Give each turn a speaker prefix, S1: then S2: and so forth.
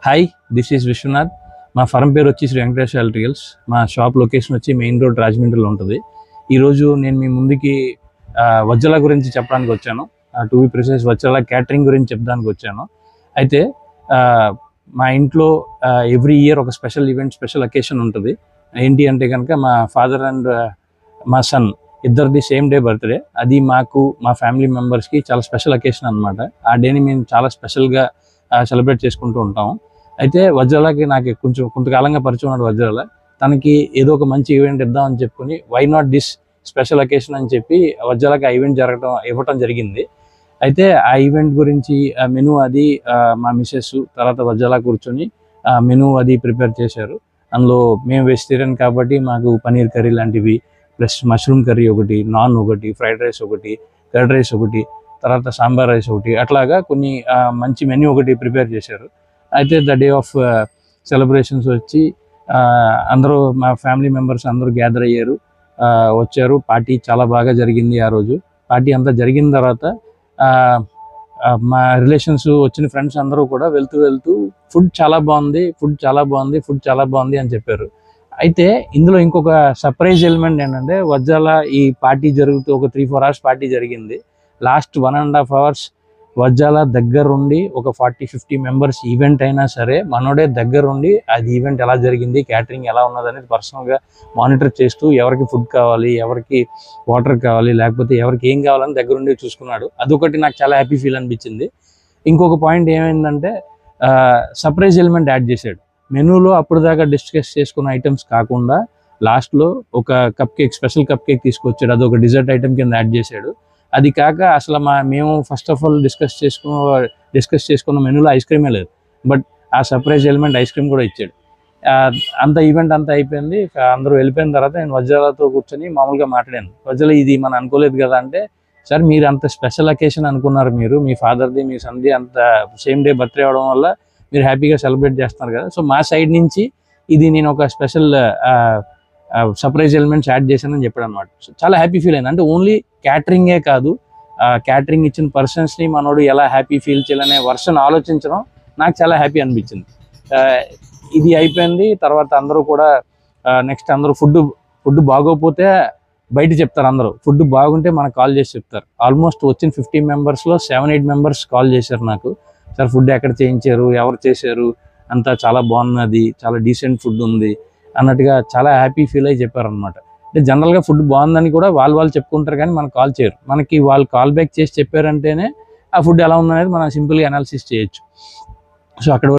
S1: Hi, this is Vishwanath. మా firm పేరు వచ్చి శ్రీ వెంకటేశ్వర ఎలక్ట్రికల్స్. మా షాప్ లొకేషన్ వచ్చి మెయిన్ రోడ్ రాజమండ్రిలో ఉంటుంది. ఈరోజు నేను మీ ముందుకి వజ్జల గురించి చెప్పడానికి వచ్చాను. To be precise Vajjala catering గురించి చెప్పడానికి వచ్చాను. అయితే మా ఇంట్లో ఎవ్రీ ఇయర్ ఒక స్పెషల్ ఈవెంట్, స్పెషల్ అకేషన్ ఉంటుంది. ఏంటి అంటే కనుక మా ఫాదర్ అండ్ మా సన్ ఇద్దరిది సేమ్ డే బర్త్డే. అది మాకు, మా ఫ్యామిలీ మెంబర్స్కి చాలా స్పెషల్ అకేషన్ అనమాట. ఆ డేని మేము చాలా స్పెషల్గా సెలబ్రేట్ చేసుకుంటూ ఉంటాము. అయితే వజ్రాలకి నాకు కొంతకాలంగా పరిచయం ఉన్నాడు వజ్రాల. తనకి ఏదో ఒక మంచి ఈవెంట్ ఇద్దామని చెప్పుకుని why not this special occasion అని చెప్పి వజ్రాలకి ఆ ఈవెంట్ ఇవ్వటం జరిగింది. అయితే ఆ ఈవెంట్ గురించి మెనూ అది మా మిసెస్ తర్వాత వజ్రాల కూర్చొని మెనూ అది ప్రిపేర్ చేశారు. అందులో మేము వెజిటేరియన్ కాబట్టి మాకు పనీర్ కర్రీ లాంటివి, ప్లస్ మష్రూమ్ కర్రీ ఒకటి, నాన్ ఒకటి, ఫ్రైడ్ రైస్ ఒకటి, కర్డ్ రైస్ ఒకటి, తర్వాత సాంబార్ రైస్ ఒకటి, అట్లాగా కొన్ని మంచి మెన్యూ ఒకటి ప్రిపేర్ చేశారు. అయితే ద డే ఆఫ్ సెలబ్రేషన్స్ వచ్చి అందరూ మా ఫ్యామిలీ మెంబర్స్ అందరూ గ్యాదర్ అయ్యారు, వచ్చారు. పార్టీ చాలా బాగా జరిగింది. ఆ రోజు పార్టీ అంతా జరిగిన తర్వాత మా రిలేషన్స్ వచ్చిన ఫ్రెండ్స్ అందరూ కూడా వెళ్తూ ఫుడ్ చాలా బాగుంది అని చెప్పారు. అయితే ఇందులో ఇంకొక సర్ప్రైజ్ ఎలిమెంట్ ఏంటంటే వజ్జాల ఈ పార్టీ జరుగుతూ ఒక 3-4 hours పార్టీ జరిగింది. లాస్ట్ 1.5 hours వజ్జాల దగ్గరుండి ఒక 40-50 మెంబర్స్ ఈవెంట్ అయినా సరే మనోడే దగ్గరుండి అది ఈవెంట్ ఎలా జరిగింది, క్యాటరింగ్ ఎలా ఉన్నది అనేది పర్సనల్గా మానిటర్ చేస్తూ ఎవరికి ఫుడ్ కావాలి, ఎవరికి వాటర్ కావాలి, లేకపోతే ఎవరికి ఏం కావాలని దగ్గరుండి చూసుకున్నాడు. అదొకటి నాకు చాలా హ్యాపీ ఫీల్ అనిపించింది. ఇంకొక పాయింట్ ఏమైందంటే సర్ప్రైజ్ ఎలిమెంట్ యాడ్ చేశాడు మెనూలో. అప్పుడు దాకా డిస్కస్ చేసుకున్న ఐటమ్స్ కాకుండా లాస్ట్లో ఒక స్పెషల్ కప్ కేక్ తీసుకొచ్చాడు. అది ఒక డిజర్ట్ ఐటమ్ కింద యాడ్ చేశాడు. అది కాక అసలు మేము ఫస్ట్ ఆఫ్ ఆల్ డిస్కస్ చేసుకున్న మెనూలో ఐస్ క్రీమే లేదు, బట్ ఆ సర్ప్రైజ్ ఎలిమెంట్ ఐస్ క్రీమ్ కూడా ఇచ్చాడు. ఈవెంట్ అంతా అయిపోయింది. అందరూ వెళ్ళిపోయిన తర్వాత నేను వజ్రాలతో కూర్చొని మామూలుగా మాట్లాడాను. వజ్రాల ఇది మనం అనుకోలేదు కదా అంటే, సార్ మీరు అంత స్పెషల్ అకేషన్ అనుకున్నారు, మీరు మీ ఫాదర్ది మీ సన్ది అంత సేమ్ డే బర్త్డే అవడం వల్ల మీరు హ్యాపీగా సెలబ్రేట్ చేస్తున్నారు కదా, సో మా సైడ్ నుంచి ఇది నేను ఒక స్పెషల్ సర్ప్రైజ్ ఎలిమెంట్స్ యాడ్ చేశానని చెప్పాడు అనమాట. సో చాలా హ్యాపీ ఫీల్ అయింది. అంటే ఓన్లీ క్యాటరింగే కాదు, క్యాటరింగ్ ఇచ్చిన పర్సన్స్ని మనోడు ఎలా హ్యాపీ ఫీల్ చేయాలనే వర్షన్ ఆలోచించడం నాకు చాలా హ్యాపీ అనిపించింది. ఇది అయిపోయింది. తర్వాత అందరూ కూడా నెక్స్ట్ అందరూ ఫుడ్ బాగోకపోతే బయట చెప్తారు. అందరూ ఫుడ్ బాగుంటే మనకు కాల్ చేసి చెప్తారు. ఆల్మోస్ట్ వచ్చిన 50 మెంబర్స్లో 7-8 మెంబర్స్ కాల్ చేశారు నాకు. సార్ ఫుడ్ ఎక్కడ చేయించారు, ఎవరు చేశారు, అంతా చాలా బాగున్నది, చాలా డీసెంట్ ఫుడ్ ఉంది అన్నట్టుగా చాలా హ్యాపీ ఫీల్ అయ్యి చెప్పారనమాట. అంటే జనరల్గా ఫుడ్ బాగుందని కూడా వాళ్ళు చెప్పుకుంటారు, కానీ మనకు కాల్ చేయరు. మనకి వాళ్ళు కాల్ బ్యాక్ చేసి చెప్పారంటేనే ఆ ఫుడ్ ఎలా ఉందనేది మనం సింపుల్గా అనాలిసిస్ చేయొచ్చు. సో అక్కడ